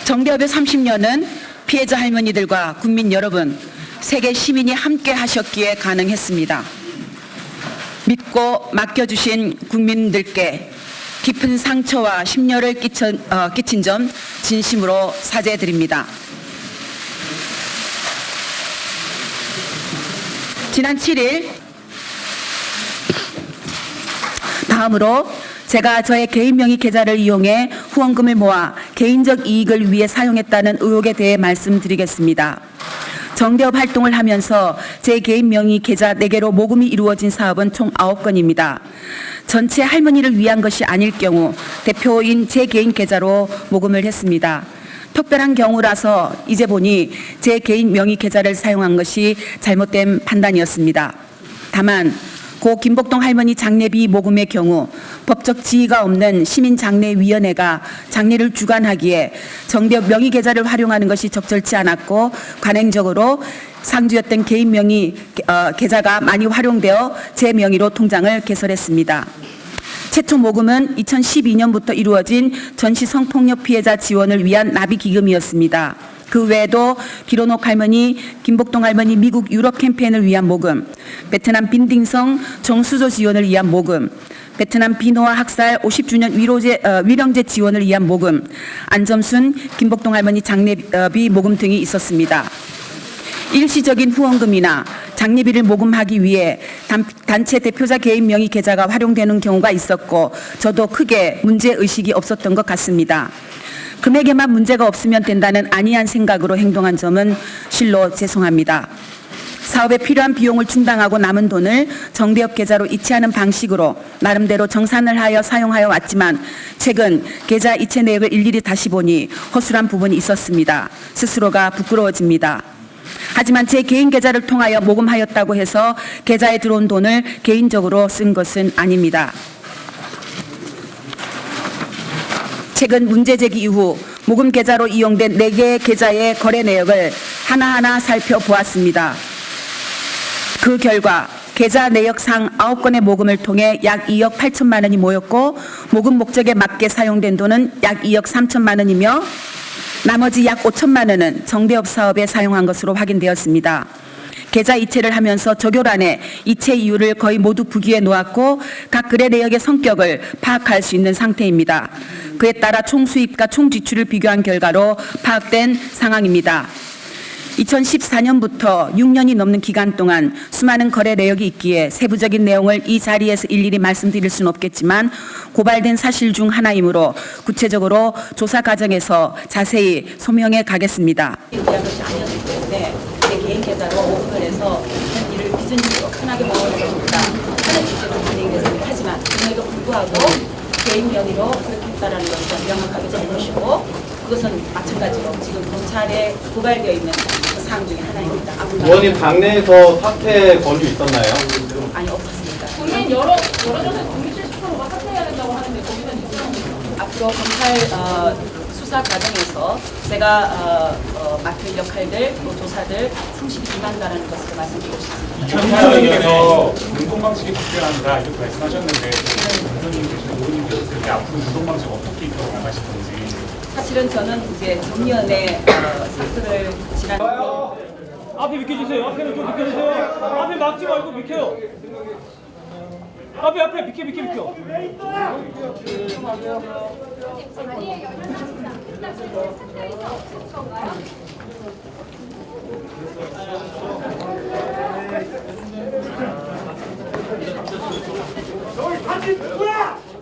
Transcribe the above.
정대협의 30년은 피해자 할머니들과 국민 여러분, 세계 시민이 함께 하셨기에 가능했습니다. 믿고 맡겨주신 국민들께 깊은 상처와 심려를 끼친 점 진심으로 사죄드립니다. 지난 7일 다음으로 제가 저의 개인 명의 계좌를 이용해 후원금을 모아 개인적 이익을 위해 사용했다는 의혹에 대해 말씀드리겠습니다. 정대협 활동을 하면서 제 개인 명의 계좌 4개로 모금이 이루어진 사업은 총 9건입니다. 전체 할머니를 위한 것이 아닐 경우 대표인 제 개인 계좌로 모금을 했습니다. 특별한 경우라서 이제 보니 제 개인 명의 계좌를 사용한 것이 잘못된 판단이었습니다. 다만 고 김복동 할머니 장례비 모금의 경우 법적 지위가 없는 시민장례위원회가 장례를 주관하기에 정대협 명의 계좌를 활용하는 것이 적절치 않았고 관행적으로 상주였던 개인 명의 계좌가 많이 활용되어 제 명의로 통장을 개설했습니다. 최초 모금은 2012년부터 이루어진 전시 성폭력 피해자 지원을 위한 나비기금이었습니다. 그 외에도 기로녹 할머니, 김복동 할머니 미국 유럽 캠페인을 위한 모금, 베트남 빈딩성 정수조 지원을 위한 모금, 베트남 비노아 학살 50주년 위령제 지원을 위한 모금, 안점순, 김복동 할머니 장례비 모금 등이 있었습니다. 일시적인 후원금이나 장례비를 모금하기 위해 단체 대표자 개인 명의 계좌가 활용되는 경우가 있었고 저도 크게 문제의식이 없었던 것 같습니다. 금액에만 문제가 없으면 된다는 안이한 생각으로 행동한 점은 실로 죄송합니다. 사업에 필요한 비용을 충당하고 남은 돈을 정대협 계좌로 이체하는 방식으로 나름대로 정산을 하여 사용하여 왔지만 최근 계좌 이체 내역을 일일이 다시 보니 허술한 부분이 있었습니다. 스스로가 부끄러워집니다. 하지만 제 개인 계좌를 통하여 모금하였다고 해서 계좌에 들어온 돈을 개인적으로 쓴 것은 아닙니다. 최근 문제 제기 이후 모금 계좌로 이용된 4개의 계좌의 거래 내역을 하나하나 살펴보았습니다. 그 결과 계좌 내역상 9건의 모금을 통해 약 2억 8천만 원이 모였고 모금 목적에 맞게 사용된 돈은 약 2억 3천만 원이며 나머지 약 5천만 원은 정대협 사업에 사용한 것으로 확인되었습니다. 계좌 이체를 하면서 조교란에 이체 이유를 거의 모두 부기해 놓았고 각 거래 내역의 성격을 파악할 수 있는 상태입니다. 그에 따라 총 수입과 총 지출을 비교한 결과로 파악된 상황입니다. 2014년부터 6년이 넘는 기간 동안 수많은 거래 내역이 있기에 세부적인 내용을 이 자리에서 일일이 말씀드릴 수는 없겠지만 고발된 사실 중 하나이므로 구체적으로 조사 과정에서 자세히 소명해 가겠습니다. 위한 것이 아니었기 때문에 제 개인 계좌로 모금을 해서 이를 비즈니스로 편하게 먹어야 됩니다 하는 취지로 진행됐습니다. 하지만 그럼에도 불구하고 개인 명의로 그렇게 했다라는 것은 명확하게 잘못이고 그것은 마찬가지로 지금 검찰에 고발되어 있는 사항 중에 하나입니다. 의원님 당내에서 사퇴 권유 있었나요? 아니 없었습니다. 국민 여러 전에 국민 70%가 사퇴해야 된다고 하는데 거기는 있어요. 앞으로 검찰 수사 과정에서 제가 맡을 역할들, 또 조사들 성실히 임한다는 것을 말씀드리고 싶습니다. 전문가님께서 운동 방식이 필요한다 이렇게 말씀하셨는데 대통령님께서 의원님께서 앞으로 운동 방식 어떻게 이끌어 나가실 건지. 사실은 저는 이제 정년에 사표를 지난 앞에 비켜주세요. 앞에는 좀 비켜주세요. 앞에 막지 말고 비켜요. 앞에 비켜. 너희 다시 누구야?